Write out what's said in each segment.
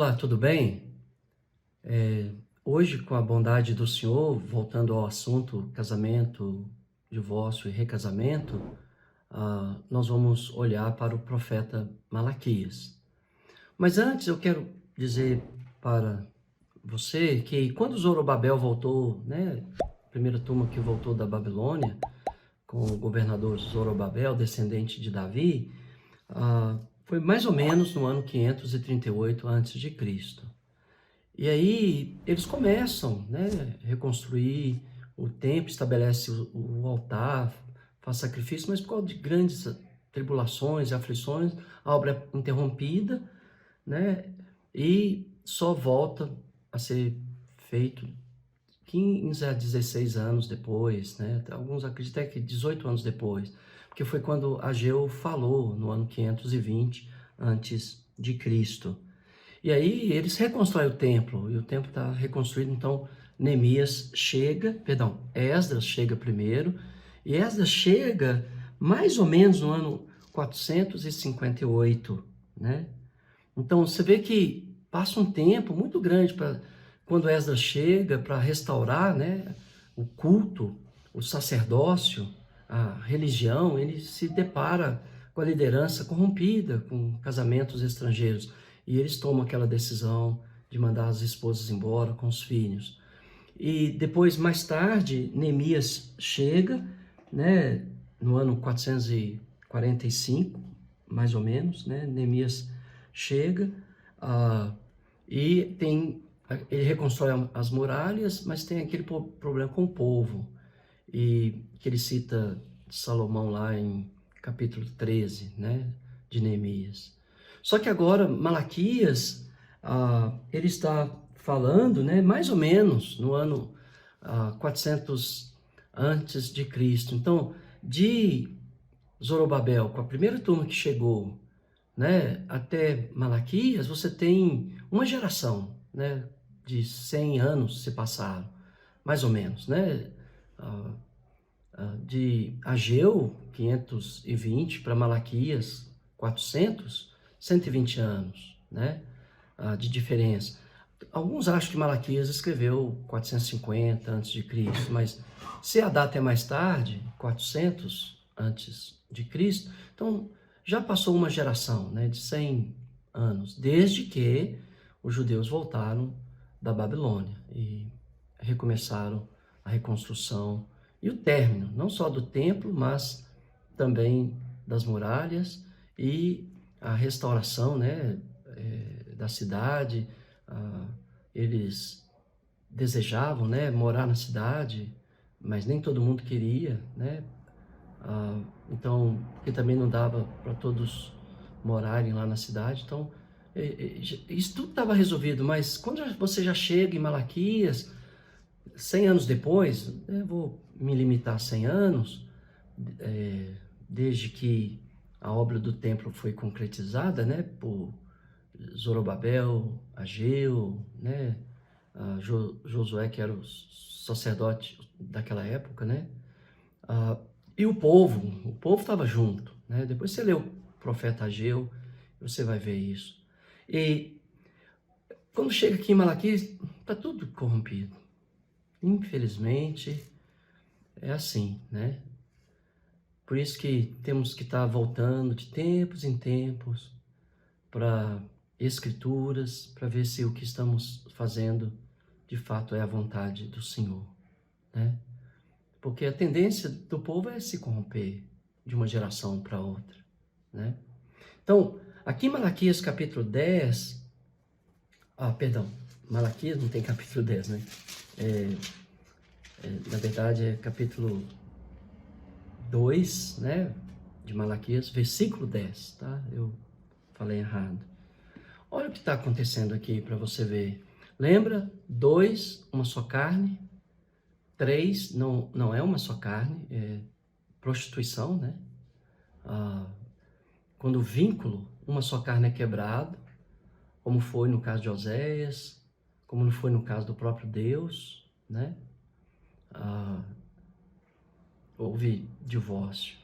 Olá, tudo bem? Hoje, com a bondade do Senhor, voltando ao assunto casamento, divórcio e recasamento, nós vamos olhar para o profeta Malaquias. Mas antes eu quero dizer para você que quando Zorobabel voltou, né, a primeira turma que voltou da Babilônia, com o governador Zorobabel, descendente de Davi, foi mais ou menos no ano 538 a.C. E aí eles começam, né, reconstruir o templo, estabelece o altar, faz sacrifício, mas por causa de grandes tribulações e aflições, a obra é interrompida, né, e só volta a ser feito 15 a 16 anos depois, né, alguns acreditam que 18 anos depois, porque foi quando Ageu falou, no ano 520 antes de Cristo. E aí eles reconstroem o templo, e o templo está reconstruído, então Esdras chega primeiro, e Esdras chega mais ou menos no ano 458, né? Então você vê que passa um tempo muito grande para quando Esdras chega para restaurar, né, o culto, o sacerdócio, a religião, ele se depara com a liderança corrompida, com casamentos estrangeiros, e eles tomam aquela decisão de mandar as esposas embora com os filhos. E depois, mais tarde, Neemias chega, né, no ano 445, mais ou menos, né, Neemias chega, ah, e ele reconstrói as muralhas, mas tem aquele problema com o povo, e que ele cita Salomão lá em capítulo 13, né, de Neemias. Só que agora Malaquias, ele está falando, né, mais ou menos no ano 400 antes de Cristo. Então, de Zorobabel, com a primeira turma que chegou, né, até Malaquias, você tem uma geração, né, de 100 anos se passaram, mais ou menos, né? De Ageu, 520, para Malaquias, 400, 120 anos, né, de diferença. Alguns acham que Malaquias escreveu 450 antes de Cristo, mas se a data é mais tarde, 400 antes de Cristo, então já passou uma geração, né, de 100 anos, desde que os judeus voltaram da Babilônia e recomeçaram a reconstrução e o término, não só do templo, mas também das muralhas e a restauração, né, da cidade. Eles desejavam, né, morar na cidade, mas nem todo mundo queria, né? Então, porque também não dava para todos morarem lá na cidade. Então, isso tudo estava resolvido, mas quando você já chega em Malaquias, 100 anos depois, eu vou me limitar a 100 anos, desde que a obra do templo foi concretizada, né, por Zorobabel, Ageu, né, Josué, que era o sacerdote daquela época, né, e o povo estava junto, né, depois você lê o profeta Ageu, você vai ver isso. E quando chega aqui em Malaquias, está tudo corrompido. Infelizmente, é assim, né? Por isso que temos que estar voltando de tempos em tempos para escrituras, para ver se o que estamos fazendo de fato é a vontade do Senhor, né? Porque a tendência do povo é se corromper de uma geração para outra, né? Então, aqui em Malaquias capítulo 10, perdão, Malaquias não tem capítulo 10, né? Na verdade é capítulo 2, né, de Malaquias, versículo 10, tá? Eu falei errado. Olha o que está acontecendo aqui para você ver. Lembra? 2, uma só carne. 3, não é uma só carne, é prostituição, né? Quando o vínculo, uma só carne é quebrado, como foi no caso de Oséias, como não foi no caso do próprio Deus, né? Houve divórcio.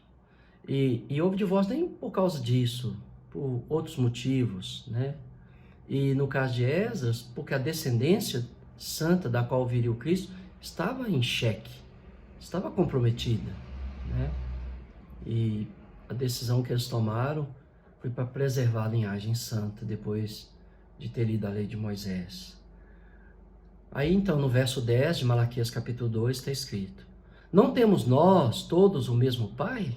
E houve divórcio nem por causa disso, por outros motivos, né? E no caso de Esdras, porque a descendência santa da qual viria o Cristo estava em xeque, estava comprometida, né? E a decisão que eles tomaram foi para preservar a linhagem santa depois de ter lido a lei de Moisés. Aí então no verso 10 de Malaquias capítulo 2 está escrito: não temos nós todos o mesmo Pai?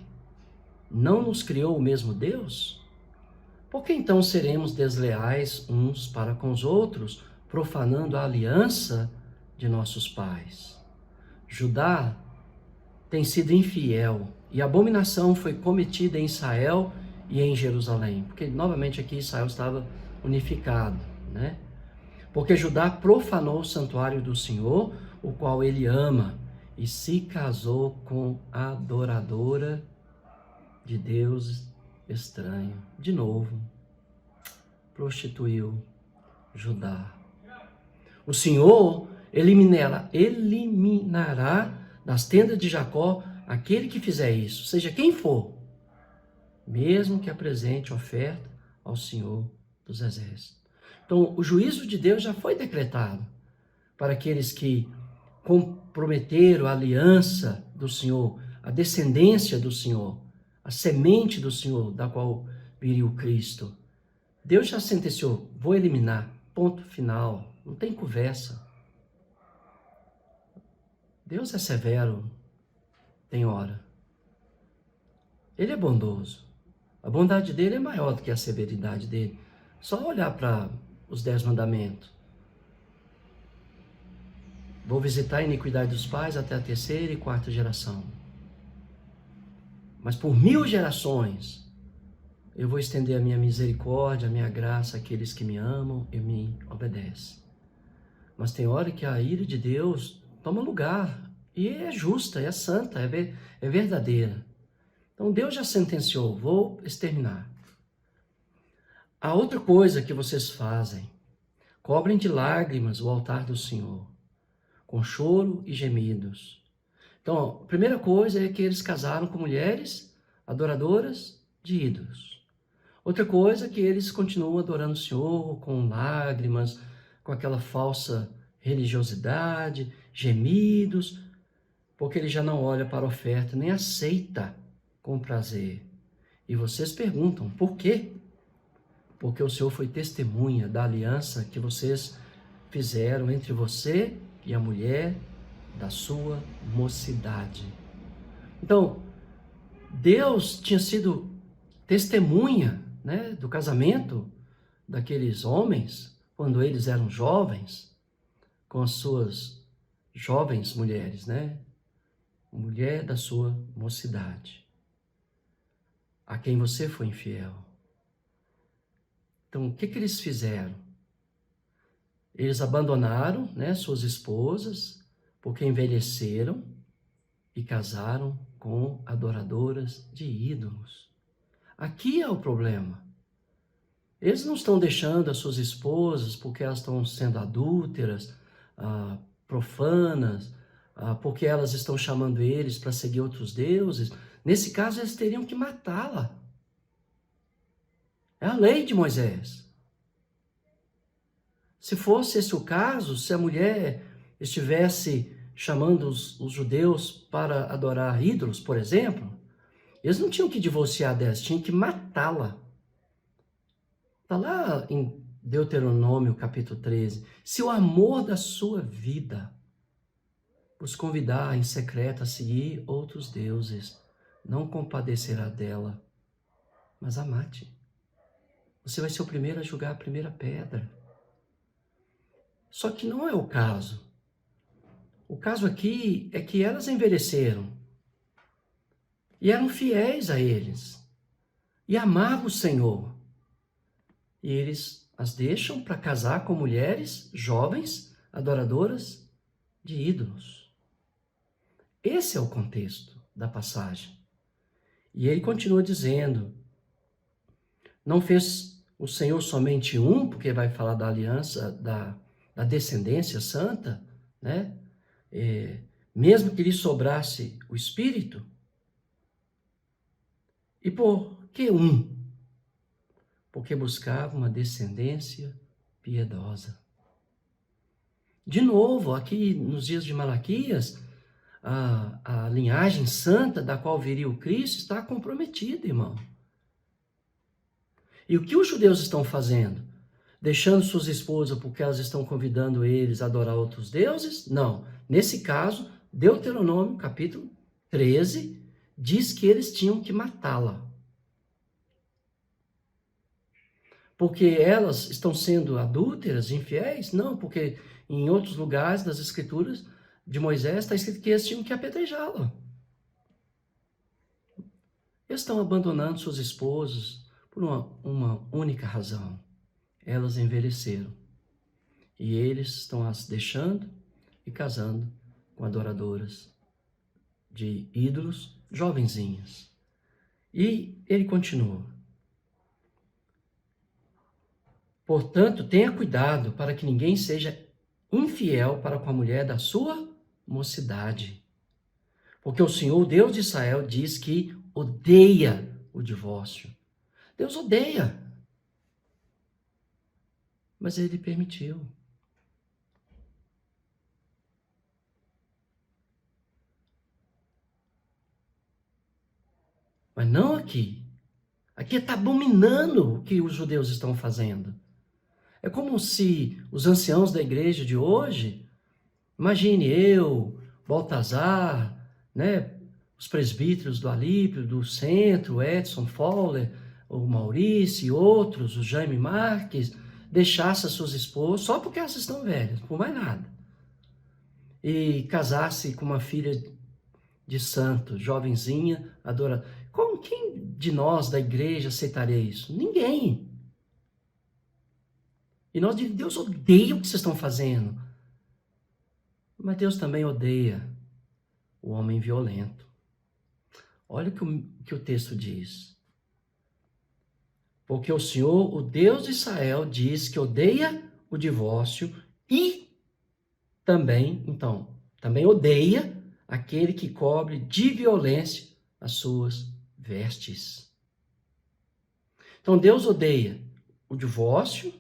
Não nos criou o mesmo Deus? Por que então seremos desleais uns para com os outros, profanando a aliança de nossos pais? Judá tem sido infiel e a abominação foi cometida em Israel e em Jerusalém, porque novamente aqui Israel estava unificado, né? Porque Judá profanou o santuário do Senhor, o qual ele ama, e se casou com a adoradora de Deus estranho. De novo, prostituiu Judá. O Senhor eliminará das tendas de Jacó aquele que fizer isso, seja quem for, mesmo que apresente oferta ao Senhor dos Exércitos. Então, o juízo de Deus já foi decretado para aqueles que comprometeram a aliança do Senhor, a descendência do Senhor, a semente do Senhor, da qual viria o Cristo. Deus já sentenciou, vou eliminar, ponto final, não tem conversa. Deus é severo, tem hora. Ele é bondoso. A bondade dele é maior do que a severidade dele. Só olhar para os 10 mandamentos. Vou visitar a iniquidade dos pais até a 3ª e 4ª geração. Mas por 1000 gerações, eu vou estender a minha misericórdia, a minha graça àqueles que me amam e me obedecem. Mas tem hora que a ira de Deus toma lugar. E é justa, é santa, é verdadeira. Então Deus já sentenciou, vou exterminar. A outra coisa que vocês fazem, cobrem de lágrimas o altar do Senhor, com choro e gemidos. Então, a primeira coisa é que eles casaram com mulheres adoradoras de ídolos. Outra coisa é que eles continuam adorando o Senhor com lágrimas, com aquela falsa religiosidade, gemidos, porque ele já não olha para a oferta, nem aceita com prazer. E vocês perguntam, por quê? Porque o Senhor foi testemunha da aliança que vocês fizeram entre você e a mulher da sua mocidade. Então, Deus tinha sido testemunha, né, do casamento daqueles homens, quando eles eram jovens, com as suas jovens mulheres, né? Mulher da sua mocidade, a quem você foi infiel. Então, o que eles fizeram? Eles abandonaram, né, suas esposas, porque envelheceram e casaram com adoradoras de ídolos. Aqui é o problema. Eles não estão deixando as suas esposas porque elas estão sendo adúlteras, profanas, porque elas estão chamando eles para seguir outros deuses. Nesse caso, eles teriam que matá-la. É a lei de Moisés. Se fosse esse o caso, se a mulher estivesse chamando os judeus para adorar ídolos, por exemplo, eles não tinham que divorciar dela, tinham que matá-la. Está lá em Deuteronômio, capítulo 13. Se o amor da sua vida os convidar em secreto a seguir outros deuses, não compadecerá dela, mas a mate. Você vai ser o primeiro a julgar a primeira pedra. Só que não é o caso. O caso aqui é que elas envelheceram e eram fiéis a eles e amavam o Senhor. E eles as deixam para casar com mulheres jovens, adoradoras de ídolos. Esse é o contexto da passagem. E ele continua dizendo, não fez o Senhor somente um, porque vai falar da aliança, da descendência santa, né? Mesmo que lhe sobrasse o Espírito. E por que um? Porque buscava uma descendência piedosa. De novo, aqui nos dias de Malaquias, a linhagem santa da qual viria o Cristo está comprometida, irmão. E o que os judeus estão fazendo? Deixando suas esposas porque elas estão convidando eles a adorar outros deuses? Não. Nesse caso, Deuteronômio, capítulo 13, diz que eles tinham que matá-la. Porque elas estão sendo adúlteras, infiéis? Não, porque em outros lugares das Escrituras de Moisés está escrito que eles tinham que apedrejá-la. Eles estão abandonando suas esposas por uma única razão. Elas envelheceram. E eles estão as deixando e casando com adoradoras de ídolos jovenzinhas. E ele continua. Portanto, tenha cuidado para que ninguém seja infiel para com a mulher da sua mocidade. Porque o Senhor, o Deus de Israel, diz que odeia o divórcio. Deus odeia. Mas ele permitiu. Mas não aqui. Aqui está abominando o que os judeus estão fazendo. É como se os anciãos da igreja de hoje, imagine eu, Baltazar, né, os presbíteros do Alípio, do Centro, Edson Fowler, o Maurício e outros, o Jaime Marques, deixasse as suas esposas só porque elas estão velhas, por mais nada. E casasse com uma filha de santo, jovenzinha, adoradora. Quem de nós da igreja aceitaria isso? Ninguém. E nós dizemos, Deus odeia o que vocês estão fazendo. Mas Deus também odeia o homem violento. Olha o que o texto diz. Porque o Senhor, o Deus de Israel, diz que odeia o divórcio e também odeia aquele que cobre de violência as suas vestes. Então Deus odeia o divórcio.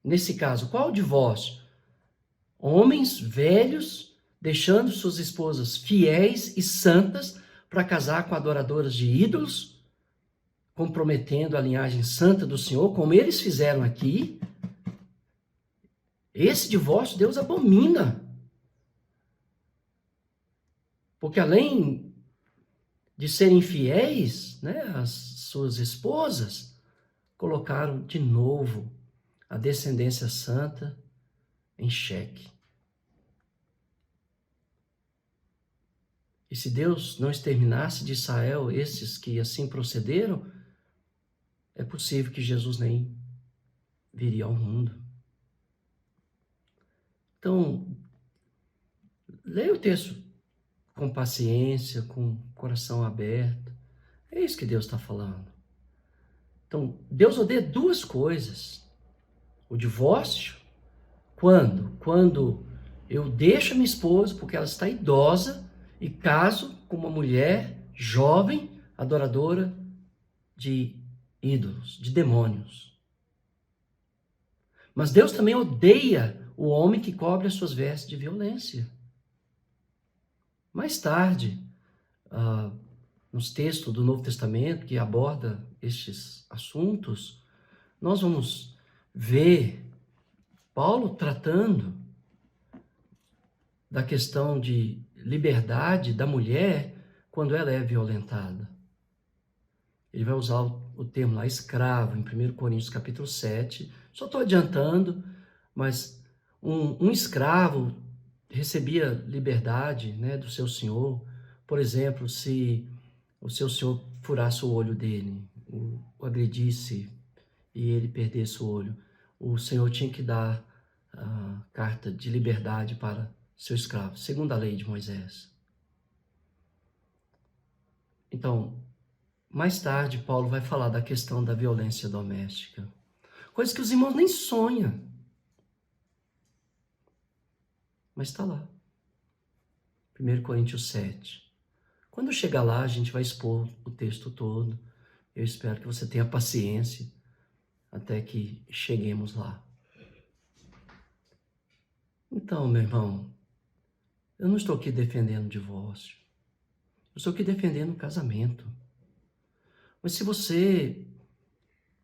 Nesse caso, qual o divórcio? Homens velhos deixando suas esposas fiéis e santas para casar com adoradoras de ídolos, comprometendo a linhagem santa do Senhor, como eles fizeram aqui. Esse divórcio Deus abomina. Porque além de serem fiéis, né, às suas esposas, colocaram de novo a descendência santa em xeque. E se Deus não exterminasse de Israel esses que assim procederam, é possível que Jesus nem viria ao mundo. Então, leia o texto com paciência, com coração aberto. É isso que Deus está falando. Então, Deus odeia duas coisas. O divórcio, quando? Quando eu deixo a minha esposa porque ela está idosa e caso com uma mulher jovem, adoradora de ídolos, de demônios. Mas Deus também odeia o homem que cobre as suas vestes de violência. Mais tarde, nos textos do Novo Testamento que aborda estes assuntos, nós vamos ver Paulo tratando da questão de liberdade da mulher quando ela é violentada. Ele vai usar o termo lá, escravo, em 1 Coríntios capítulo 7. Só estou adiantando, mas um escravo recebia liberdade, né, do seu senhor. Por exemplo, se o seu senhor furasse o olho dele, o agredisse e ele perdesse o olho, o senhor tinha que dar a carta de liberdade para seu escravo, segundo a lei de Moisés. Então, mais tarde, Paulo vai falar da questão da violência doméstica. Coisa que os irmãos nem sonham. Mas está lá. 1 Coríntios 7. Quando chegar lá, a gente vai expor o texto todo. Eu espero que você tenha paciência até que cheguemos lá. Então, meu irmão, eu não estou aqui defendendo o divórcio. Eu estou aqui defendendo o casamento. Mas se você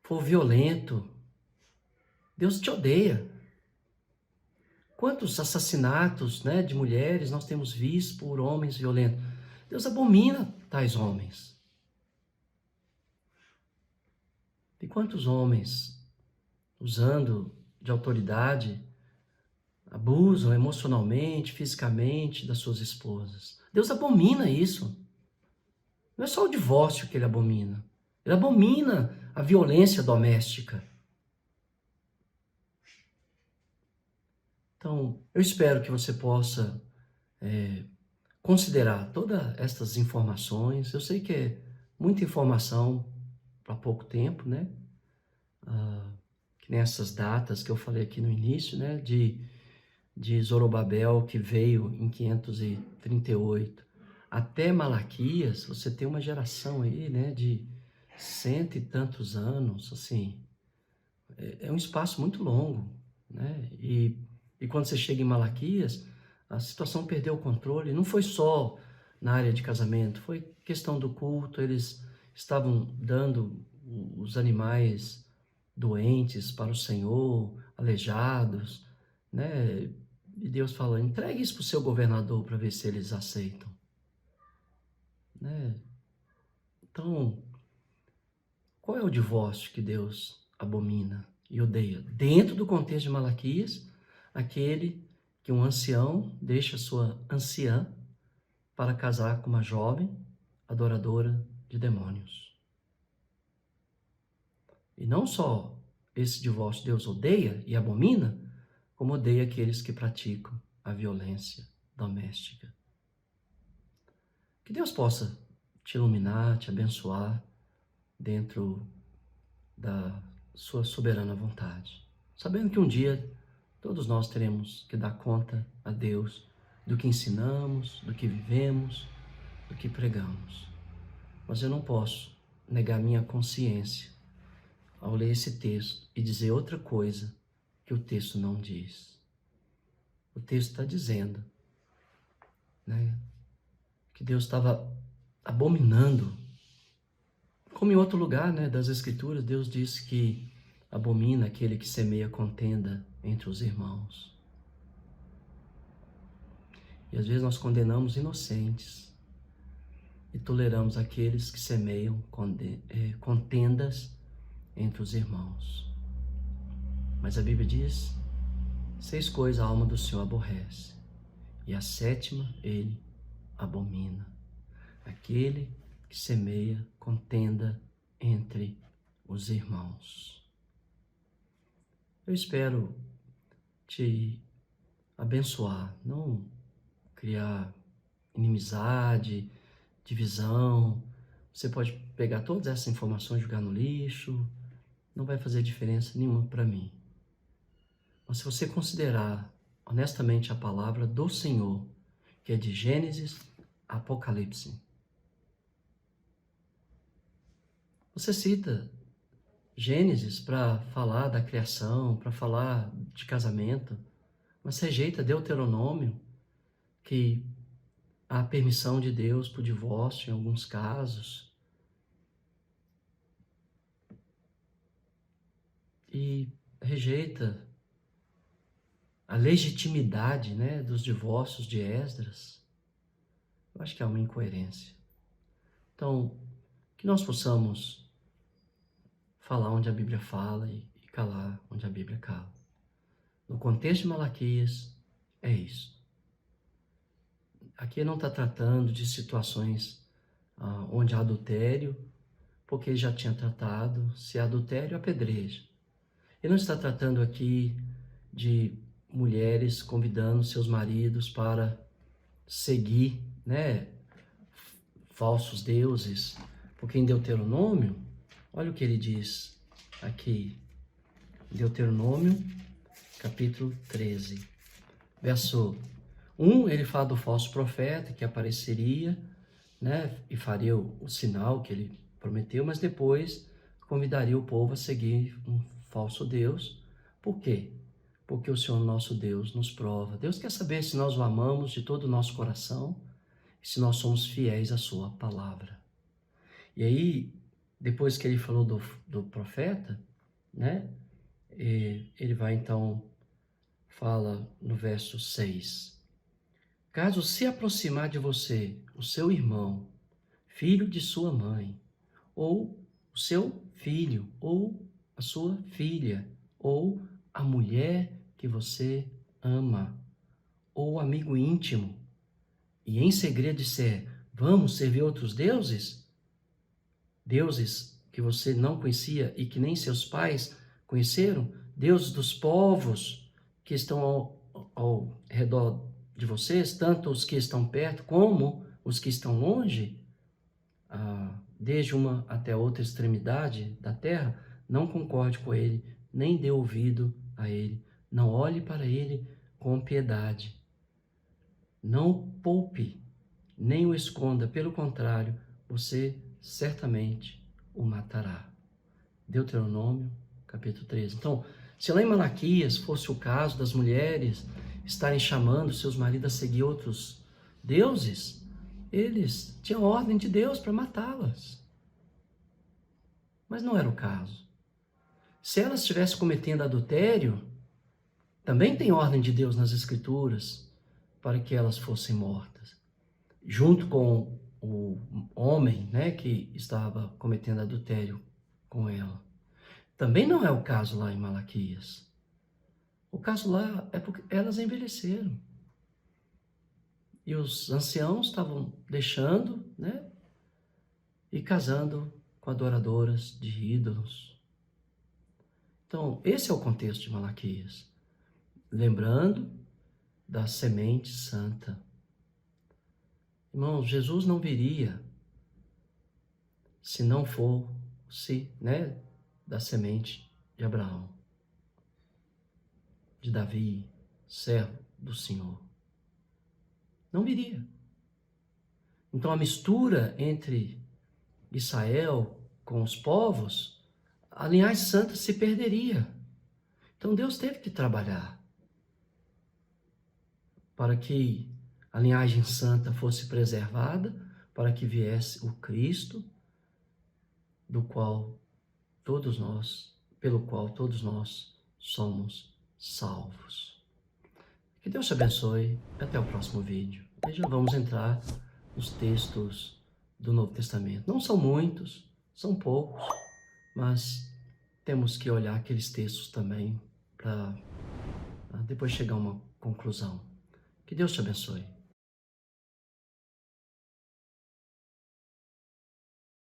for violento, Deus te odeia. Quantos assassinatos, né, de mulheres nós temos visto por homens violentos? Deus abomina tais homens. E quantos homens, usando de autoridade, abusam emocionalmente, fisicamente das suas esposas? Deus abomina isso. Não é só o divórcio que ele abomina. Ele abomina a violência doméstica. Então, eu espero que você possa considerar todas estas informações. Eu sei que é muita informação para pouco tempo, né? Que nessas datas que eu falei aqui no início, né? De Zorobabel, que veio em 538, até Malaquias, você tem uma geração aí, né? De cento e tantos anos, assim. É um espaço muito longo, né? E quando você chega em Malaquias, a situação perdeu o controle. Não foi só na área de casamento, foi questão do culto. Eles estavam dando os animais doentes para o Senhor, aleijados, né? E Deus falou: entregue isso para o seu governador para ver se eles aceitam, né? Então, qual é o divórcio que Deus abomina e odeia? Dentro do contexto de Malaquias, aquele que um ancião deixa sua anciã para casar com uma jovem adoradora de demônios. E não só esse divórcio Deus odeia e abomina, como odeia aqueles que praticam a violência doméstica. Que Deus possa te iluminar, te abençoar dentro da sua soberana vontade, sabendo que um dia todos nós teremos que dar conta a Deus do que ensinamos, do que vivemos, do que pregamos. Mas eu não posso negar minha consciência ao ler esse texto e dizer outra coisa que o texto não diz. O texto está dizendo, né, que Deus estava abominando. Como em outro lugar, né, das Escrituras, Deus disse que abomina aquele que semeia contenda entre os irmãos. E às vezes nós condenamos inocentes e toleramos aqueles que semeiam contendas entre os irmãos. Mas a Bíblia diz: 6 coisas a alma do Senhor aborrece, e a 7ª ele abomina: aquele que semeia contenda entre os irmãos. Eu espero te abençoar, não criar inimizade, divisão. Você pode pegar todas essas informações e jogar no lixo, não vai fazer diferença nenhuma para mim. Mas se você considerar honestamente a palavra do Senhor, que é de Gênesis a Apocalipse, você cita Gênesis para falar da criação, para falar de casamento, mas rejeita Deuteronômio, que há permissão de Deus para o divórcio em alguns casos. E rejeita a legitimidade, né, dos divórcios de Esdras. Eu acho que há uma incoerência. Então, que nós possamos falar onde a Bíblia fala e calar onde a Bíblia cala. No contexto de Malaquias, é isso. Aqui não está tratando de situações onde há adultério, porque já tinha tratado, se há adultério, apedreja. Ele não está tratando aqui de mulheres convidando seus maridos para seguir, né, falsos deuses, porque em Deuteronômio, olha o que ele diz aqui, Deuteronômio, capítulo 13, verso 1, ele fala do falso profeta que apareceria, né, e faria o sinal que ele prometeu, mas depois convidaria o povo a seguir um falso Deus. Por quê? porque o Senhor nosso Deus nos prova. Deus quer saber se nós o amamos de todo o nosso coração e se nós somos fiéis à sua palavra. E aí, depois que ele falou do profeta, né? Ele vai então, fala no verso 6. Caso se aproximar de você o seu irmão, filho de sua mãe, ou o seu filho, ou a sua filha, ou a mulher que você ama, ou amigo íntimo, e em segredo disser, vamos servir outros deuses? Deuses que você não conhecia e que nem seus pais conheceram? Deuses dos povos que estão ao redor de vocês, tanto os que estão perto como os que estão longe, desde uma até outra extremidade da terra, não concorde com ele, nem dê ouvido a ele, não olhe para ele com piedade, não o poupe, nem o esconda, pelo contrário, você certamente o matará. Deuteronômio, capítulo 13. Então, se lá em Malaquias fosse o caso das mulheres estarem chamando seus maridos a seguir outros deuses, eles tinham ordem de Deus para matá-las. Mas não era o caso. Se elas estivessem cometendo adultério, também tem ordem de Deus nas Escrituras para que elas fossem mortas. Junto com o homem, né, que estava cometendo adultério com ela. Também não é o caso lá em Malaquias. O caso lá é porque elas envelheceram. E os anciãos estavam deixando, né, e casando com adoradoras de ídolos. Então, esse é o contexto de Malaquias. Lembrando da semente santa. Irmãos, Jesus não viria se não fosse, né, da semente de Abraão, de Davi, servo do Senhor. Não viria. Então a mistura entre Israel com os povos, a linhagem santa se perderia. Então Deus teve que trabalhar para que a linhagem santa fosse preservada, para que viesse o Cristo, pelo qual todos nós somos salvos. Que Deus te abençoe. Até o próximo vídeo. E já vamos entrar nos textos do Novo Testamento. Não são muitos, são poucos, mas temos que olhar aqueles textos também para depois chegar a uma conclusão. Que Deus te abençoe.